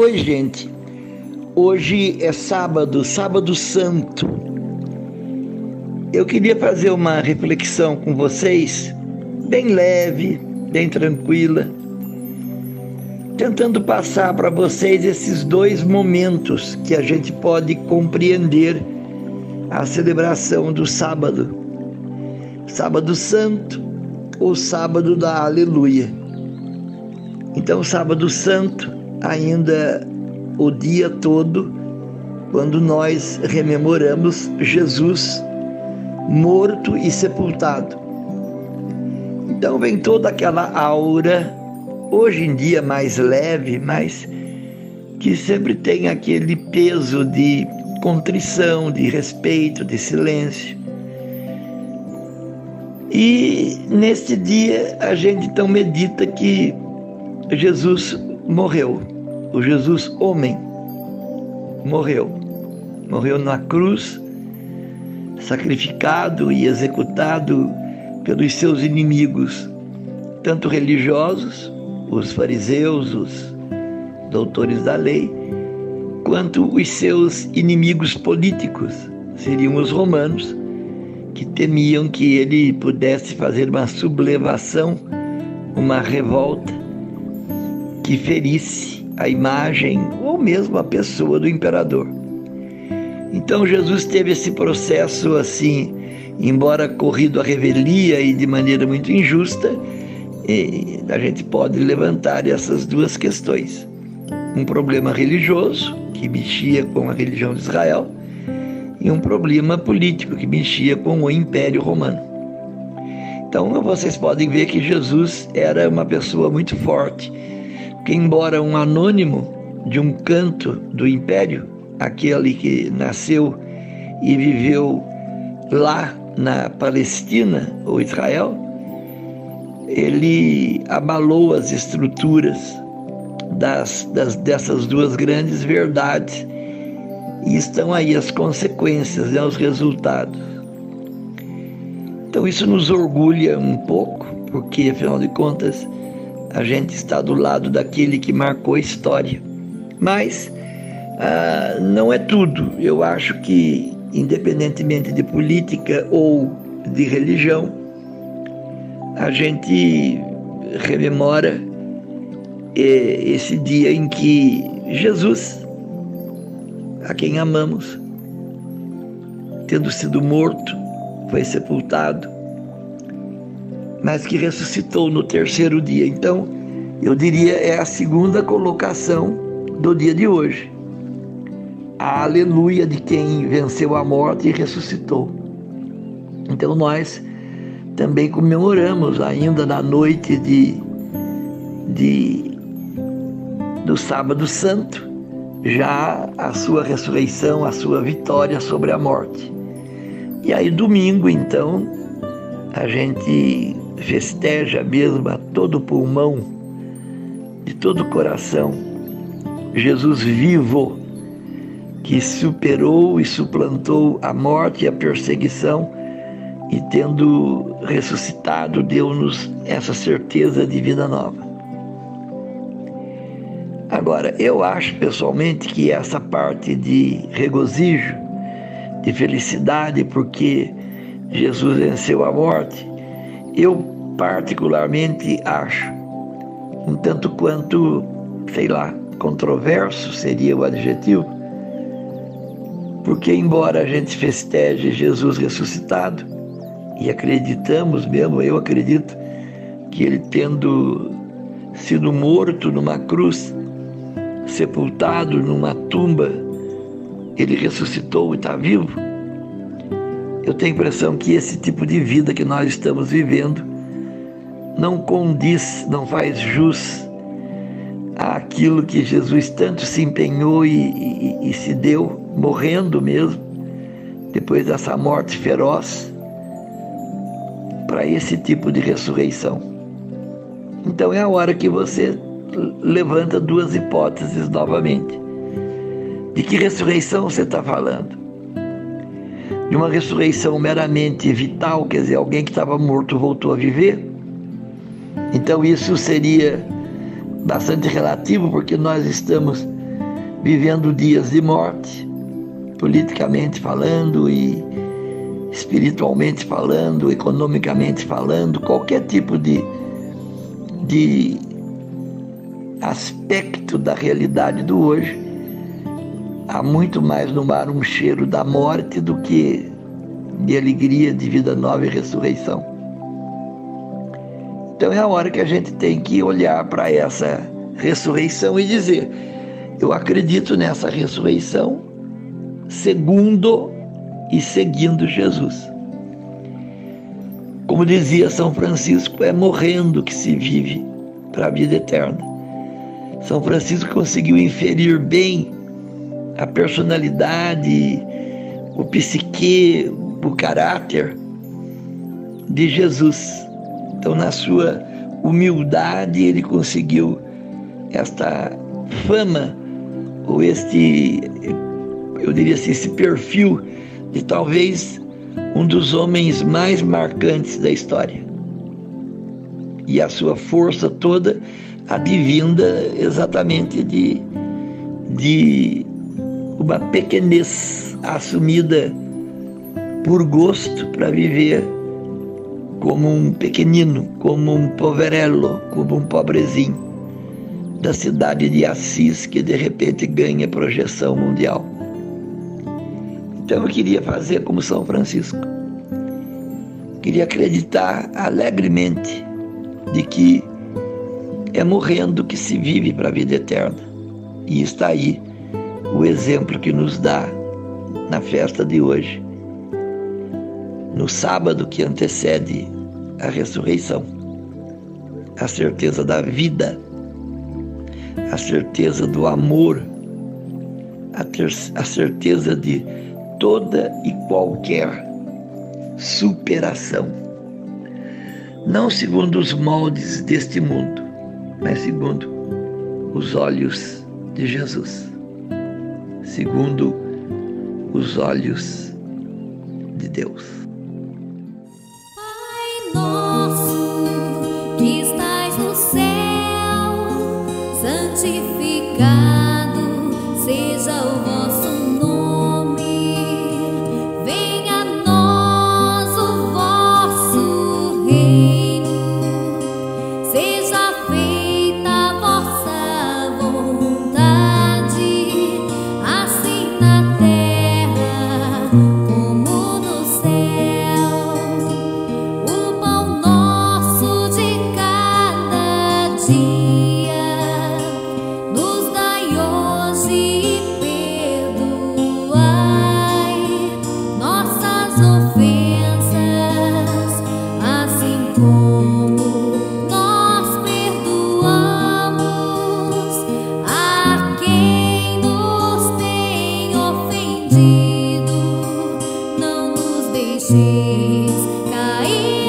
Oi, gente. Hoje é sábado, sábado santo. Eu queria fazer uma reflexão com vocês, bem leve, bem tranquila, tentando passar para vocês esses dois momentos que a gente pode compreender a celebração do sábado. Sábado santo ou sábado da aleluia. Então, sábado santo, ainda o dia todo, quando nós rememoramos Jesus morto e sepultado. Então vem toda aquela aura, hoje em dia mais leve, mas que sempre tem aquele peso de contrição, de respeito, de silêncio. E neste dia a gente então medita que Jesus morreu, o Jesus homem morreu na cruz, sacrificado e executado pelos seus inimigos, tanto religiosos, os fariseus, os doutores da lei, quanto os seus inimigos políticos, seriam os romanos, que temiam que ele pudesse fazer uma sublevação, uma revolta, que ferisse a imagem ou mesmo a pessoa do imperador. Então Jesus teve esse processo assim, embora corrido à revelia e de maneira muito injusta, e a gente pode levantar essas duas questões. Um problema religioso, que mexia com a religião de Israel, e um problema político, que mexia com o Império Romano. Então vocês podem ver que Jesus era uma pessoa muito forte, que embora um anônimo de um canto do Império, aquele que nasceu e viveu lá na Palestina ou Israel, ele abalou as estruturas dessas duas grandes verdades, e estão aí as consequências, os resultados. Então isso nos orgulha um pouco, porque afinal de contas a gente está do lado daquele que marcou a história. Mas não é tudo. Eu acho que, independentemente de política ou de religião, a gente rememora esse dia em que Jesus, a quem amamos, tendo sido morto, foi sepultado, mas que ressuscitou no terceiro dia. Então, eu diria, é a segunda colocação do dia de hoje. A aleluia de quem venceu a morte e ressuscitou. Então, nós também comemoramos ainda na noite do sábado santo, já a sua ressurreição, a sua vitória sobre a morte. E aí, domingo, então, a gente festeja mesmo a todo pulmão, de todo coração, Jesus vivo, que superou e suplantou a morte e a perseguição, e tendo ressuscitado, deu-nos essa certeza de vida nova. Agora, eu acho pessoalmente que essa parte de regozijo, de felicidade, porque Jesus venceu a morte, eu particularmente acho um tanto quanto, controverso seria o adjetivo, porque embora a gente festeje Jesus ressuscitado, e acreditamos mesmo, eu acredito, que ele tendo sido morto numa cruz, sepultado numa tumba, ele ressuscitou e está vivo, eu tenho a impressão que esse tipo de vida que nós estamos vivendo não condiz, não faz jus àquilo que Jesus tanto se empenhou e se deu, morrendo mesmo, depois dessa morte feroz, para esse tipo de ressurreição. Então é a hora que você levanta duas hipóteses novamente. De que ressurreição você está falando? De uma ressurreição meramente vital, quer dizer, alguém que estava morto voltou a viver? Então isso seria bastante relativo, porque nós estamos vivendo dias de morte, politicamente falando e espiritualmente falando, economicamente falando, qualquer tipo de aspecto da realidade do hoje, há muito mais no mar um cheiro da morte do que de alegria, de vida nova e ressurreição. Então é a hora que a gente tem que olhar para essa ressurreição e dizer: eu acredito nessa ressurreição segundo e seguindo Jesus. Como dizia São Francisco, é morrendo que se vive para a vida eterna. São Francisco conseguiu inferir bem a personalidade, o psique, o caráter de Jesus. Então, na sua humildade, ele conseguiu esta fama, ou eu diria assim, esse perfil de talvez um dos homens mais marcantes da história. E a sua força toda advinda exatamente de uma pequenez assumida por gosto para viver como um pequenino, como um poverello, como um pobrezinho da cidade de Assis, que de repente ganha projeção mundial. Então eu queria fazer como São Francisco. Queria acreditar alegremente de que é morrendo que se vive para a vida eterna. E está aí o exemplo que nos dá na festa de hoje, no sábado que antecede a ressurreição, a certeza da vida, a certeza do amor, a certeza de toda e qualquer superação, não segundo os moldes deste mundo, mas segundo os olhos de Jesus, segundo os olhos de Deus. Pai nosso, que estais no céu, santificado seja o vosso nome. Venha a nós o vosso reino. Seja feita a vossa vontade, assim na terra como no céu. O pão nosso de cada dia nos dai hoje e perdoai nossas ofensas, assim como nós perdoamos a quem nos tem ofendido. Não nos deixeis cair